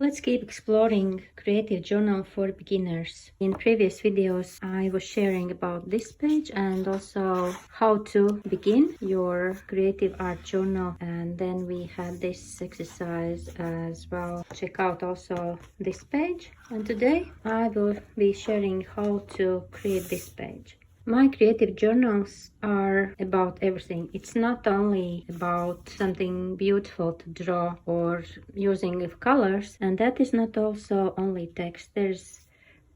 Let's keep exploring creative journal for beginners. In previous videos, I was sharing about this page and also how to begin your creative art journal. And then we had this exercise as well. Check out also this page. And today I will be sharing how to create this page. My creative journals are about everything. It's not only about something beautiful to draw or using of colors, and that is not also only text. There's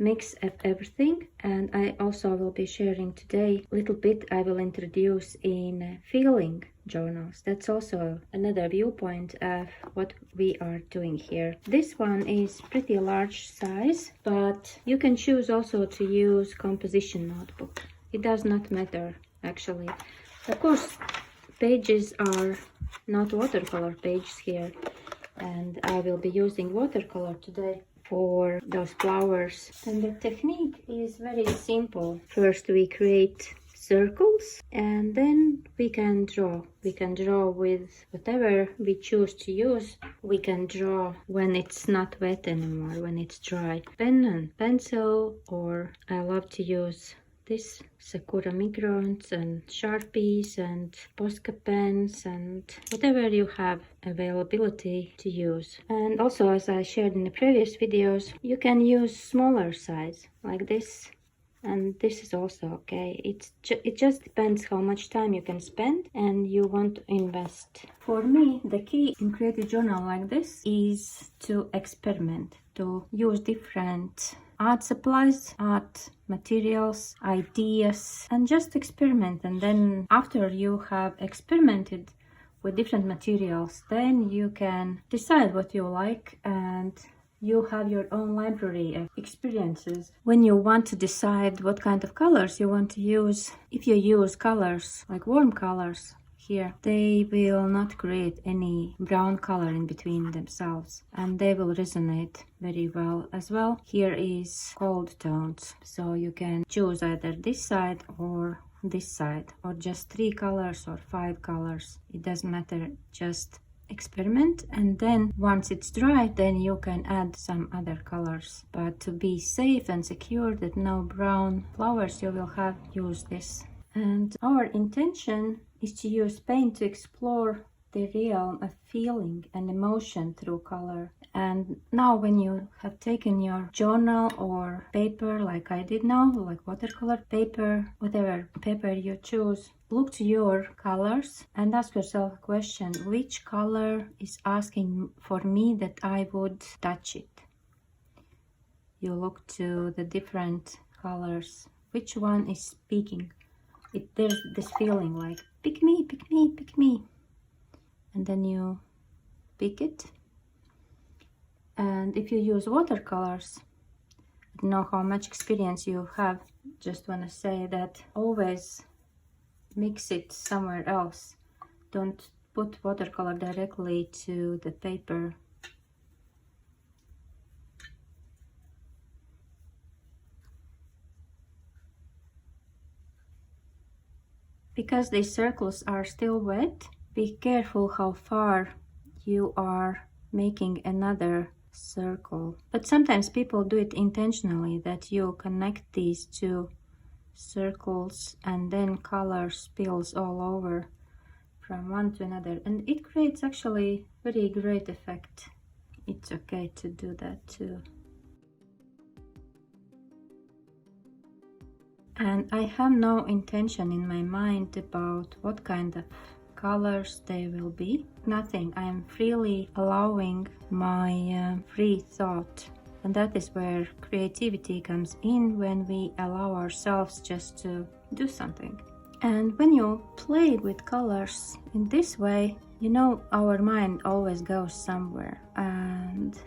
mix of everything, and I also will be sharing today a little bit. I will introduce in feeling journals. That's also another viewpoint of what we are doing here. This one is pretty large size, but you can choose also to use composition notebook. It does not matter actually. Of course, pages are not watercolor pages here, and I will be using watercolor today for those flowers. And the technique is very simple. First we create circles and then we can draw. We can draw with whatever we choose to use. We can draw when it's not wet anymore, when it's dry. Pen and pencil, or I love to use this Sakura migrants and Sharpies and Posca pens and whatever you have availability to use. And also, as I shared in the previous videos, you can use smaller size like this, and this is also okay. It just depends how much time you can spend and you want to invest. For me, the key in creative journal like this is to experiment, to use different art supplies, art materials, ideas, and just experiment. And then after you have experimented with different materials, then you can decide what you like, and you have your own library of experiences. When you want to decide what kind of colors you want to use, if you use colors like warm colors here, they will not create any brown color in between themselves, and they will resonate very well as well. Here is cold tones, so you can choose either this side or this side, or just 3 colors or 5 colors. It doesn't matter, just experiment, and then once it's dry, then you can add some other colors. But to be safe and secure that no brown flowers you will have, use this. And our intention is to use paint to explore the realm of feeling and emotion through color. And now when you have taken your journal or paper, like I did now, like watercolor paper, whatever paper you choose, look to your colors and ask yourself a question: which color is asking for me that I would touch it? You look to the different colors. Which one is speaking? There's this feeling like, pick me, pick me, pick me. And then you pick it. And if you use watercolors, I don't know how much experience you have, just want to say that always mix it somewhere else. Don't put watercolor directly to the paper. Because these circles are still wet, be careful how far you are making another circle. But sometimes people do it intentionally, that you connect these two circles and then color spills all over from one to another, and it creates actually very great effect. It's okay to do that too. And I have no intention in my mind about what kind of colors they will be. Nothing. I am freely allowing my free thought. And that is where creativity comes in, when we allow ourselves just to do something. And when you play with colors in this way, you know, our mind always goes somewhere. And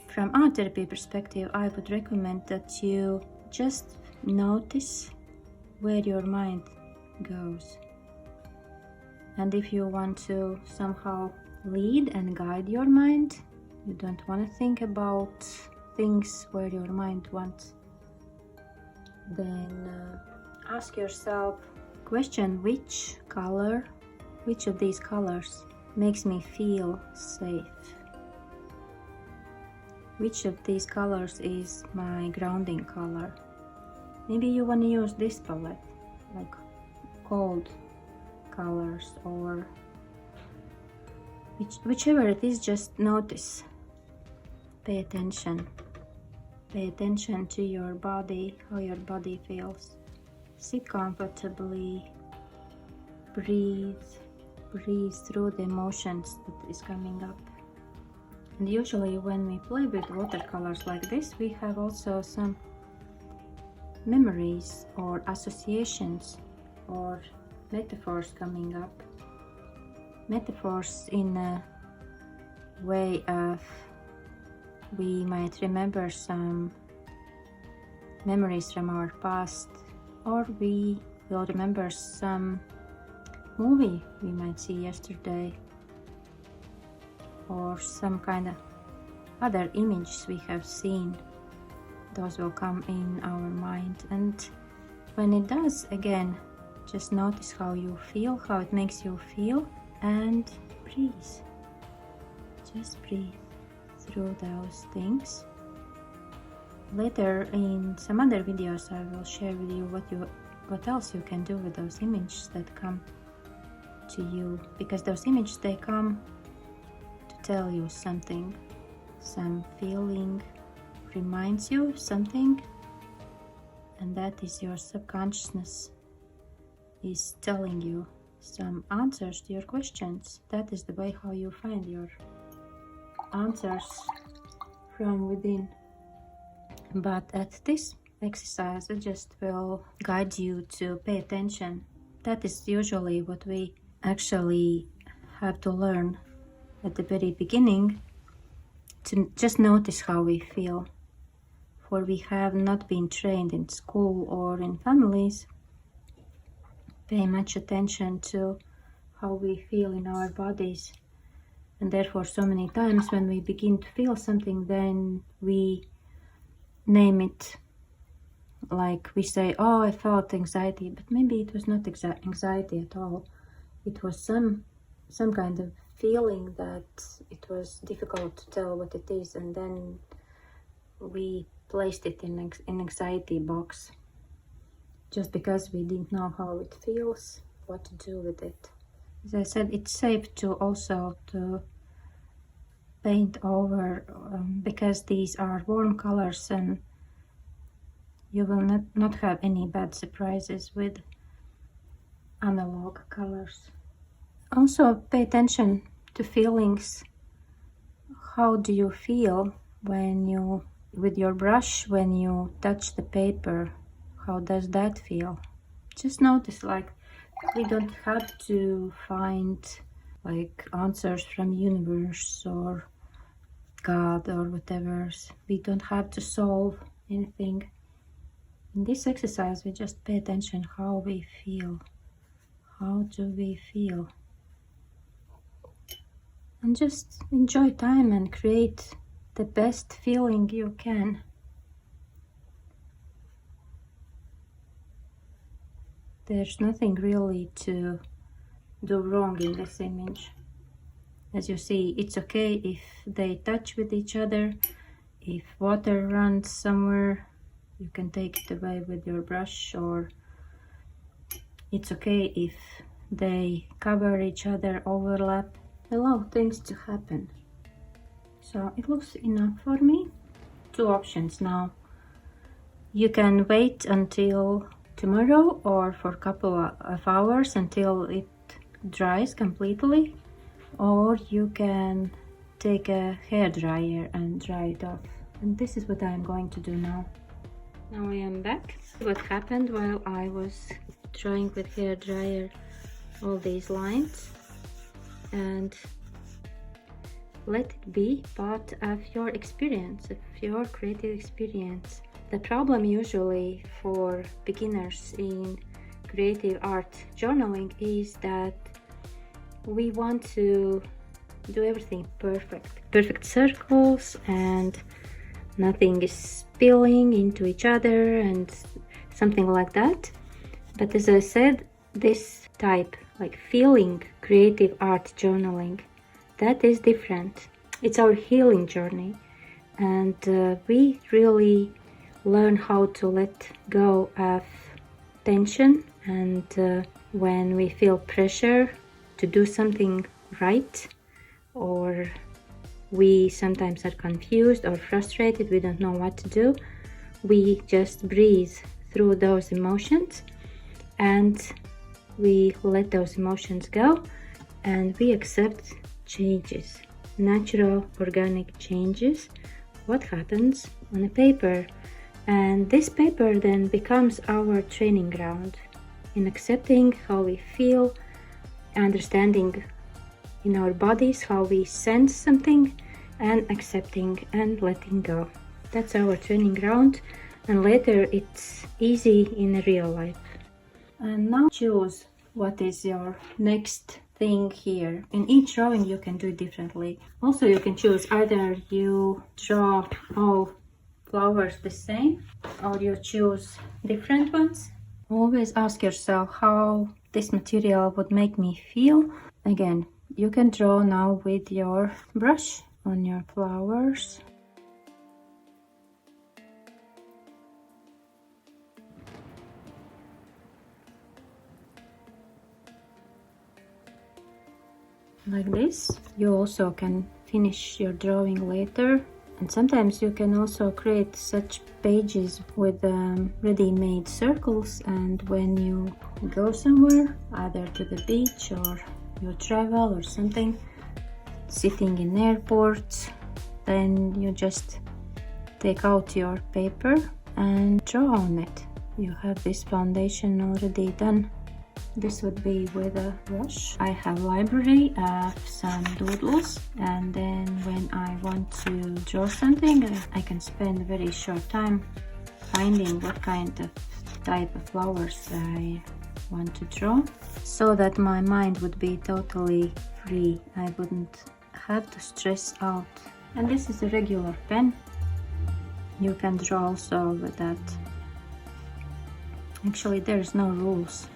from art therapy perspective, I would recommend that you just notice where your mind goes. And if you want to somehow lead and guide your mind, you don't want to think about things where your mind wants, then ask yourself question: which color, which of these colors makes me feel safe? which of these colors is my grounding color. Maybe you want to use this palette, like cold colors, or whichever it is. Just notice, pay attention to your body, how your body feels. Sit comfortably, breathe through the emotions that is coming up. And usually when we play with watercolors like this, we have also some memories or associations or metaphors coming up. Metaphors in a way of, we might remember some memories from our past, or we will remember some movie we might see yesterday, or some kind of other images we have seen. Those will come in our mind, and when it does, again, just notice how you feel, how it makes you feel, and breathe. Just breathe through those things. Later in some other videos I will share with you what else you can do with those images that come to you, because those images, they come to tell you something. Some feeling reminds you of something, and that is your subconsciousness is telling you some answers to your questions. That is the way how you find your answers from within. But at this exercise, it just will guide you to pay attention. That is usually what we actually have to learn at the very beginning, to just notice how we feel. For we have not been trained in school or in families pay much attention to how we feel in our bodies, and therefore so many times when we begin to feel something, then we name it. Like we say, oh, I felt anxiety, but maybe it was not anxiety at all. It was some kind of feeling that it was difficult to tell what it is, and then we placed it in anxiety box just because we didn't know how it feels, what to do with it. As I said, it's safe to also to paint over, because these are warm colors, and you will not have any bad surprises with analog colors. Also pay attention to feelings. How do you feel when you, with your brush, when you touch the paper? How does that feel? Just notice, like, we don't have to find like answers from universe or God or whatever. We don't have to solve anything. In this exercise, we just pay attention how we feel. How do we feel? And just enjoy time and create the best feeling you can. There's nothing really to do wrong in this image. As you see, it's okay if they touch with each other. If water runs somewhere, you can take it away with your brush, or it's okay if they cover each other, overlap. Allow things to happen. So it looks enough for me. Two options now. You can wait until tomorrow or for a couple of hours until it dries completely, or you can take a hair dryer and dry it off. And this is what I'm going to do now. Now I am back. What happened while I was drawing with hair dryer all these lines, and let it be part of your experience, of your creative experience. The problem usually for beginners in creative art journaling is that we want to do everything perfect circles, and nothing is spilling into each other and something like that. But as I said, this type, like feeling creative art journaling, that is different. It's our healing journey. And we really learn how to let go of tension, and when we feel pressure to do something right, or we sometimes are confused or frustrated, we don't know what to do, we just breathe through those emotions and we let those emotions go, and we accept changes, natural organic changes, what happens on a paper. And this paper then becomes our training ground in accepting how we feel, understanding in our bodies how we sense something, and accepting and letting go. That's our training ground, and later it's easy in real life. And now choose what is your next thing here. In each drawing you can do it differently. Also you can choose either you draw all flowers the same or you choose different ones. Always ask yourself how this material would make me feel. Again, you can draw now with your brush on your flowers. Like this. You also can finish your drawing later, and sometimes you can also create such pages with ready-made circles, and when you go somewhere, either to the beach or you travel or something, sitting in airports, then you just take out your paper and draw on it. You have this foundation already done. This would be with a brush. I have library of some doodles, and then when I want to draw something, I can spend a very short time finding what kind of type of flowers I want to draw, so that my mind would be totally free. I wouldn't have to stress out. And this is a regular pen. You can draw also with that. Actually, there's no rules.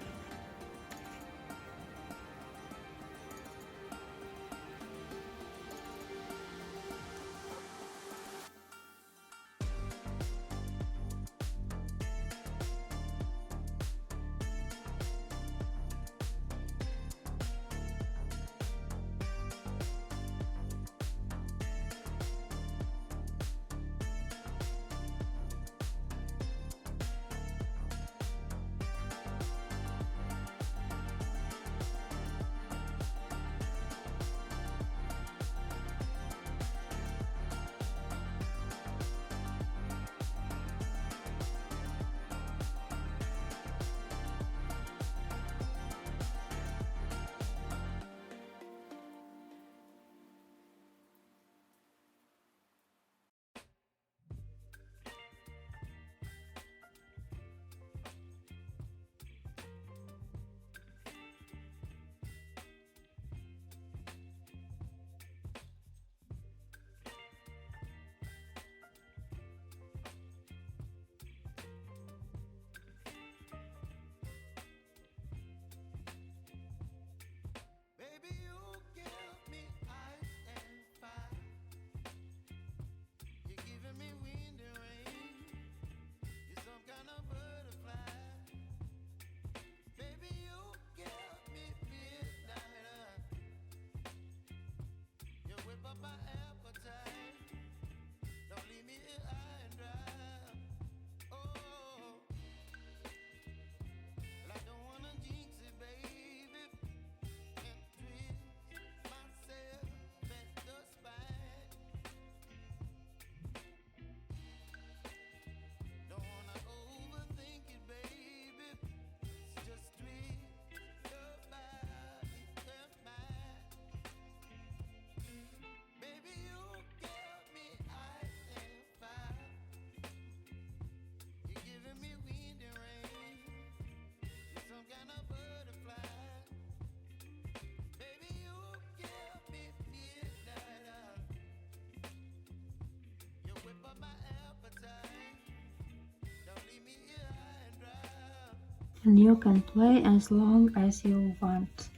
And you can play as long as you want,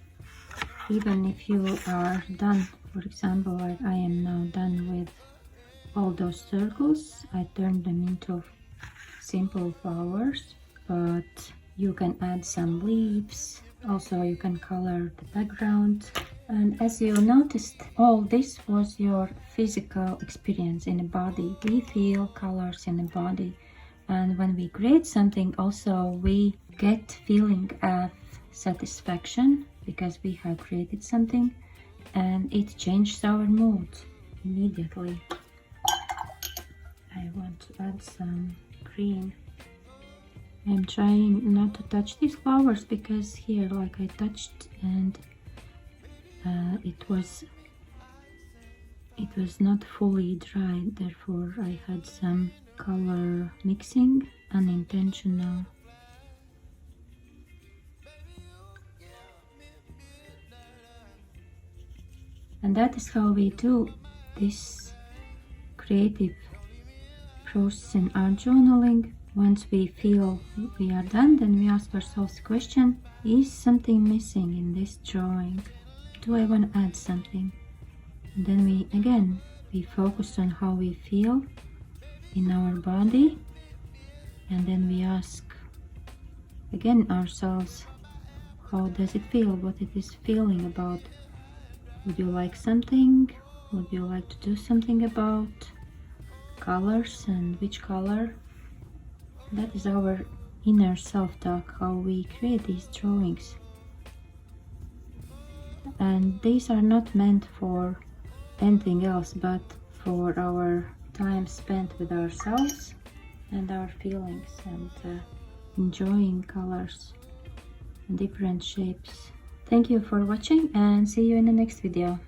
even if you are done. For example, like I am now done with all those circles, I turned them into simple flowers, but you can add some leaves. Also, you can color the background. And as you noticed, all this was your physical experience in the body. We feel colors in the body. And when we create something, also we get feeling of satisfaction because we have created something, and it changes our mood immediately. I want to add some green. I'm trying not to touch these flowers because here, like, I touched and it was not fully dried, therefore I had some color mixing, unintentional. And that is how we do this creative process in art journaling. Once we feel we are done, then we ask ourselves the question, is something missing in this drawing? Do I want to add something? And then we focus on how we feel in our body, and then we ask again ourselves, how does it feel? What it is feeling about? Would you like something? Would you like to do something about colors, and which color? That is our inner self-talk, how we create these drawings. And these are not meant for anything else but for our time spent with ourselves and our feelings, and enjoying colors and different shapes. Thank you for watching, and see you in the next video.